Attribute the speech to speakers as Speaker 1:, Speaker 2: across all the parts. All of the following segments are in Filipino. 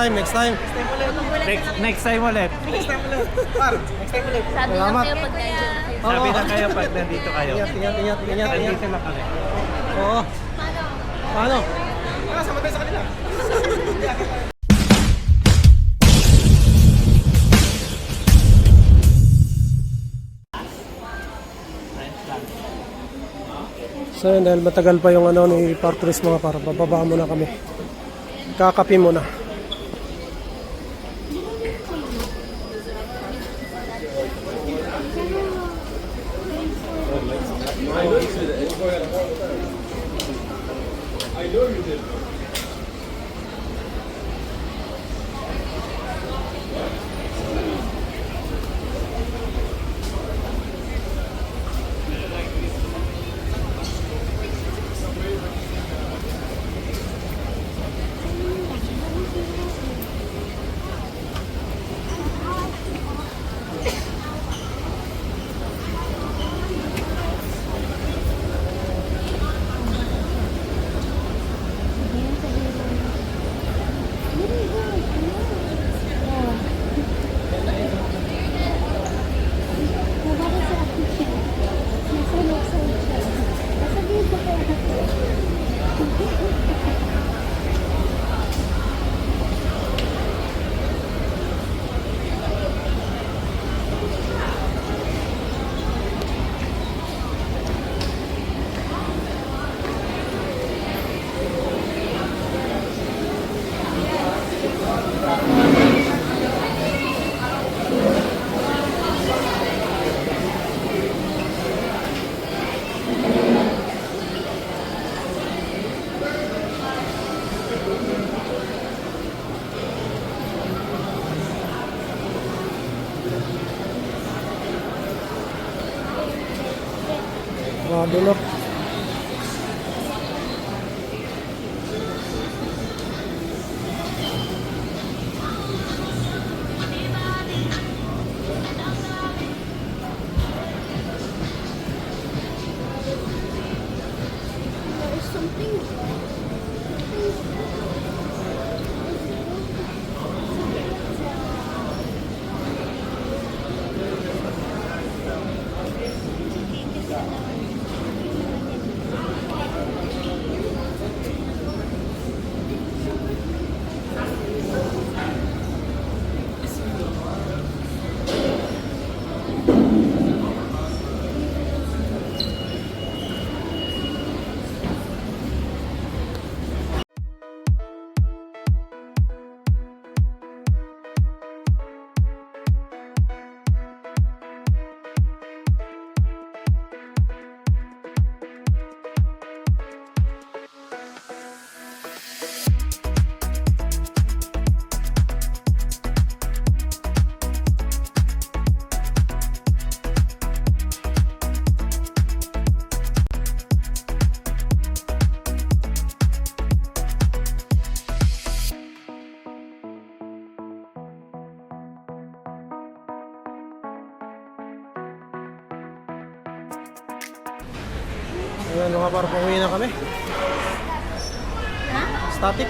Speaker 1: time, next time.
Speaker 2: Next time ulit.
Speaker 3: Sabi lang
Speaker 1: Salamat.
Speaker 3: kayo pag nandiyan kayo.
Speaker 2: Sabi na kayo pag nandito kayo.
Speaker 1: Ingat.
Speaker 2: Nandito na kami.
Speaker 1: Oo. Paano?
Speaker 4: Sama tayo sa kanila.
Speaker 1: So yun, dahil matagal pa yung ano ni Parkris mga para bababa muna kami. Kakapi muna. Grabe no. Ayan mga par, pauwi na kami. Static.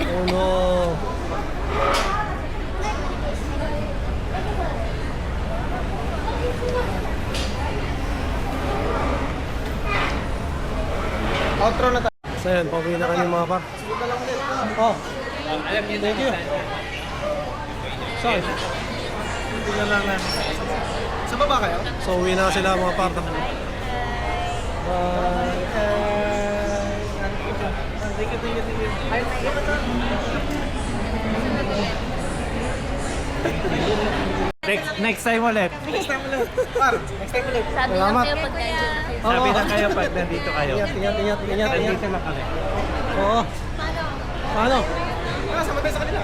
Speaker 1: Oh no. Outro na tayo. So ayan, pauwi na kami mga par. Oh, thank you. Sorry.
Speaker 4: Hindi na lang na. Sa baba kayo?
Speaker 1: So uwi na sila mga par.
Speaker 2: Next time ulit.
Speaker 4: Next time ulit.
Speaker 3: Sabi lang
Speaker 1: Salamat.
Speaker 3: kayo pag nandiyan kayo.
Speaker 2: Sabi na kayo pag nandito kayo.
Speaker 1: Ingat.
Speaker 2: Nandito na kami.
Speaker 1: Oo. Paano?
Speaker 4: Sama tayo sa kanila.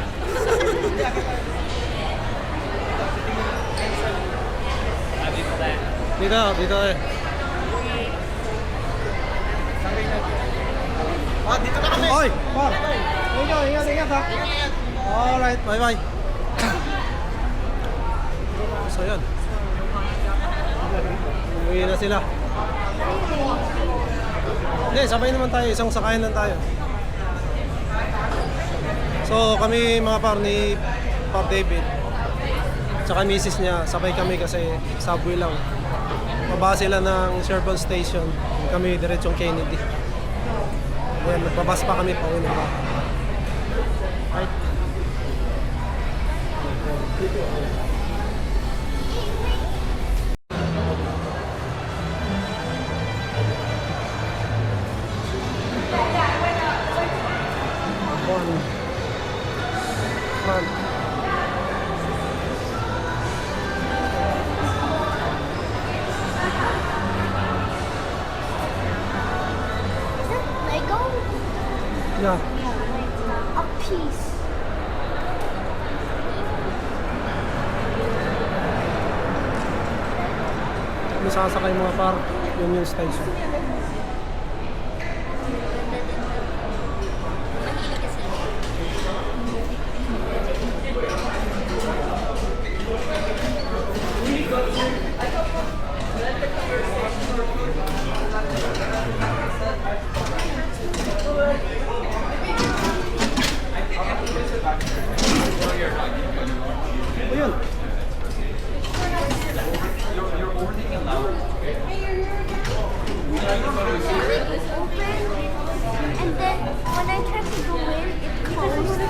Speaker 1: Dito eh.
Speaker 4: Dito na kami.
Speaker 1: Oy, par. Ingat ha. Alright, bye. So yun. Uwi na sila. Hindi, sabay naman tayo. Isang sakayan lang tayo. So kami mga par ni Pop David, tsaka misis niya, sabay kami kasi subway lang. Baba sila ng Sherborne Station, kami diretsong Kennedy. Then magbabas pa kami pauwi na ba. Right. One.
Speaker 3: Lego?
Speaker 1: Yeah.
Speaker 3: A piece.
Speaker 1: Kung sasakay mga par, yun yung station.
Speaker 3: Mahilig kasi.
Speaker 1: Ayun.
Speaker 3: It was open, and then when I tried to go in, it closed.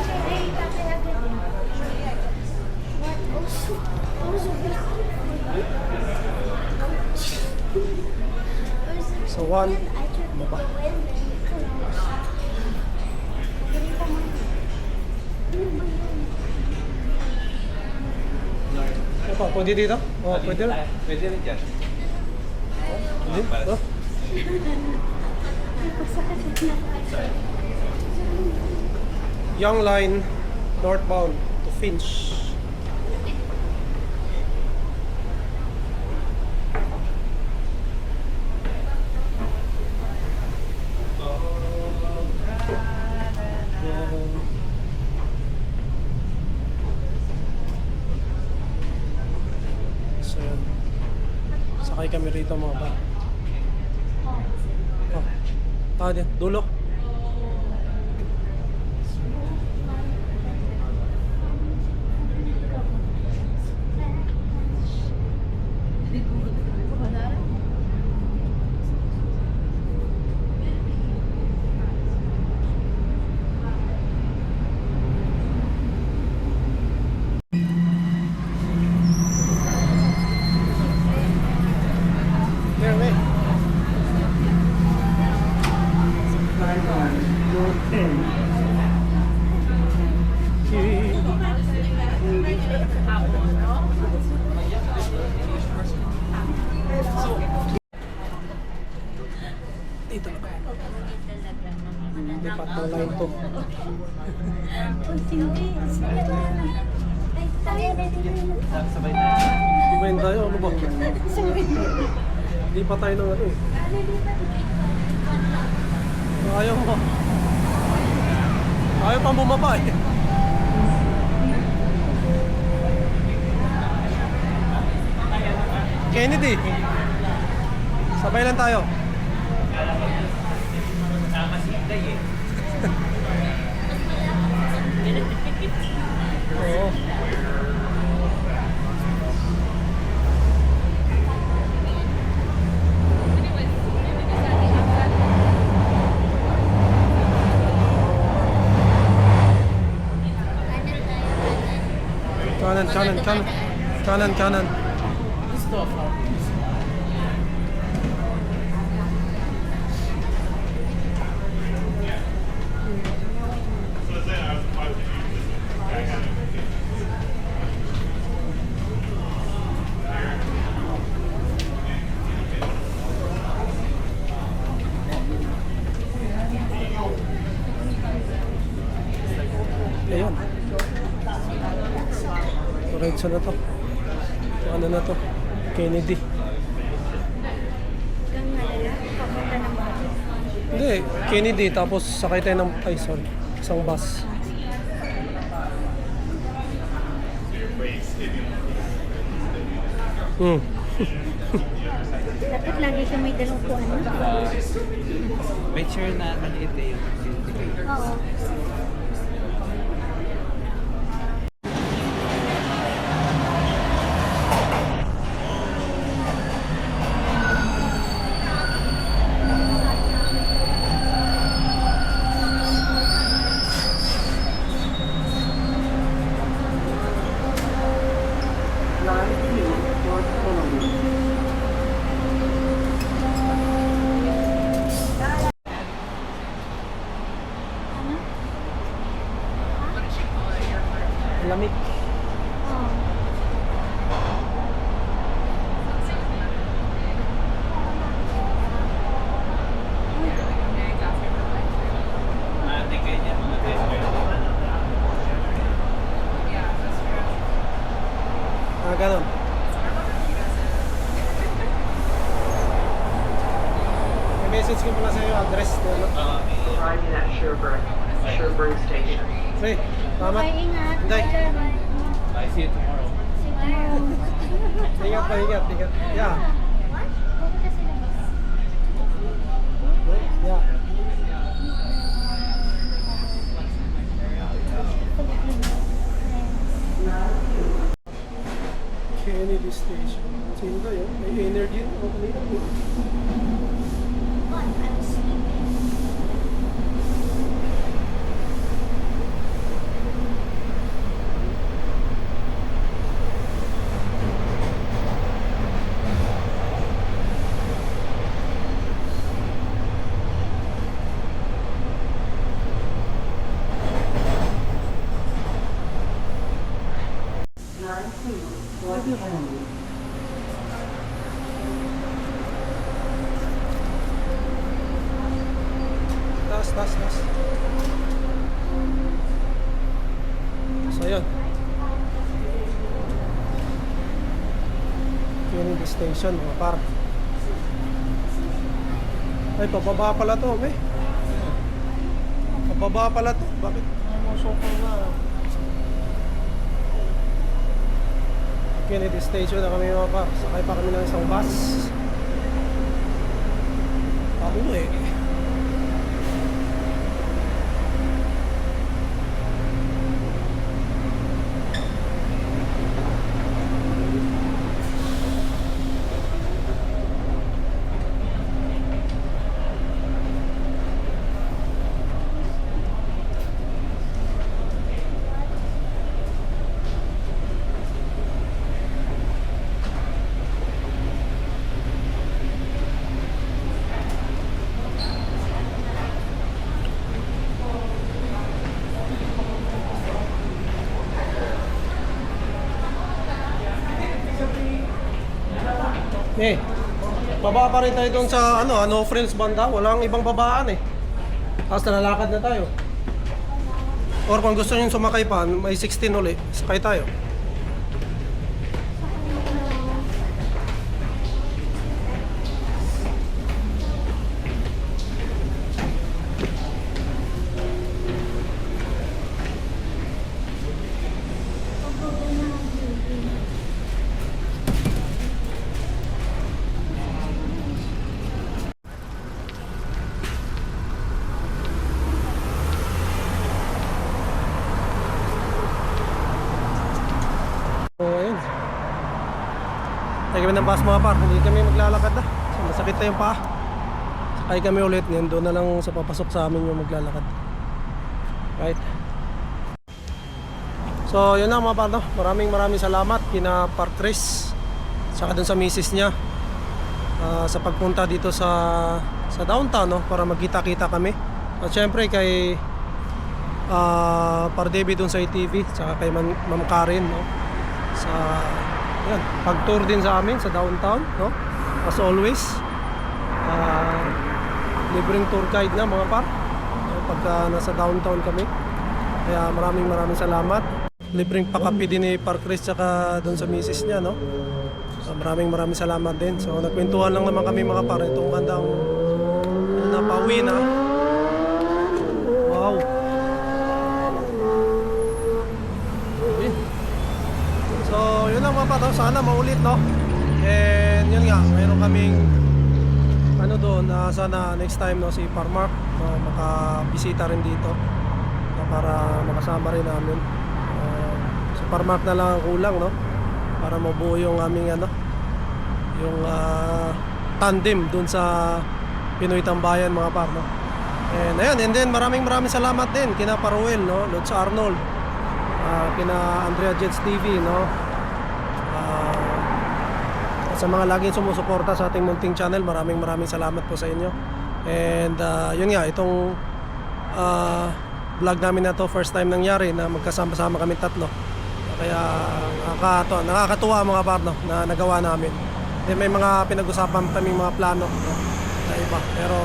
Speaker 1: So one.
Speaker 3: I tried to go in, and it closed.
Speaker 1: Ano pa, pwede dito? Oh, pwede rin.
Speaker 2: Pwede rin dyan.
Speaker 1: Pwede? Oh. Young Line, northbound to Finch. So yun. Sakay kami rito mga ba. Oh. Din, dulo. Here, wait. Dito na ba? Lipat ng line to.
Speaker 2: Sabay na.
Speaker 1: Kumain tayo, ano ba? Hindi pa tayo ng ano eh. Ayaw mo. Ayaw pang bumaba eh. Kennedy. Sabay lang tayo. Oo. Kanan, kanan, kanan. Kanan, kanan. Ayan. Diretso na to. Ano na to? Kennedy. Hindi, Kennedy. Tapos sakay tayo ng, ay sorry, isang bus.
Speaker 3: Dapat lagi ka may dalawang kuhan.
Speaker 2: Make sure na maliit eh yung
Speaker 3: Oo.
Speaker 1: Ganun. May message ko pala sa'yo, address na ano.
Speaker 5: Arriving at Sherburne Station.
Speaker 1: Pre, salamat.
Speaker 3: Bye, ingat.
Speaker 1: Inday.
Speaker 2: I see you tomorrow.
Speaker 1: Ingat pa, ingat. Yeah.
Speaker 3: What? Pupunta sila ba?
Speaker 1: Yeah. Kennedy Station. Sino kayo? May energy. O kanina po.
Speaker 3: What? I was sleeping.
Speaker 1: Tas. So, yun. Kennedy Station, mga par. Ay, pababa pala to, may. Pababa pala to. Bakit? Sokol na. Kennedy Station na kami, mga par. Sakay pa kami ng isang bus. Ako eh. Eh, baba pa rin tayo doon sa ano friends banda, walang ibang babaan eh. Tapos nalalakad na tayo. Or kung gusto niyo sumakay pa, may 16 uli, sakay tayo. So, ayun. Tayo kami ng bus mga par, hindi kami maglalakad na. So, masakit na yung paa. Sakay kami ulit, ngayon doon na lang sa papasok sa amin yung maglalakad. Right. So, yun na mga par, no? Maraming salamat kina Par Chris, saka dun sa misis niya, sa pagpunta dito sa downtown, no? Para magkita-kita kami. At syempre kay Par David dun sa ITV, saka kay Ma'am Karen, no? Sa yan, pag-tour din sa amin sa downtown, no? As always, libreng tour guide na mga par, no? Pagka nasa downtown kami. Kaya maraming salamat. Libreng pakapi din ni Par Chris tsaka doon sa misis niya, no? So, maraming salamat din. So nagkwentuhan lang naman kami mga par, itong bandang napauwi na. Wow. So, yun lang mga pataw. Sana maulit, no? And yun nga, mayroon kaming ano doon, sana next time, no, si Parmark, no, makabisita rin dito, no, para makasama rin namin. Si Parmark na lang ang kulang, no? Para mabuo yung aming ano, yung tandem doon sa Pinoy Tambayan mga par, no? And ayun, and then maraming salamat din kina Paruel, no? Lods Arnold, kina Andrea Jets TV, no? Sa mga laging sumusuporta sa ating munting channel, maraming salamat po sa inyo. And yun nga, itong vlog namin na to, first time nangyari na magkasama-sama kami tatlo. Kaya nakakatuwa mga partner na nagawa namin. Then may mga pinag-usapan kaming mga plano, no, na iba, pero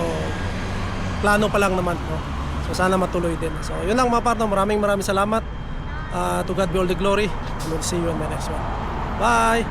Speaker 1: plano pa lang naman, no? So sana matuloy din. So yun lang mga partner, maraming salamat. To God be all the glory, and we'll see you in the next one. Bye!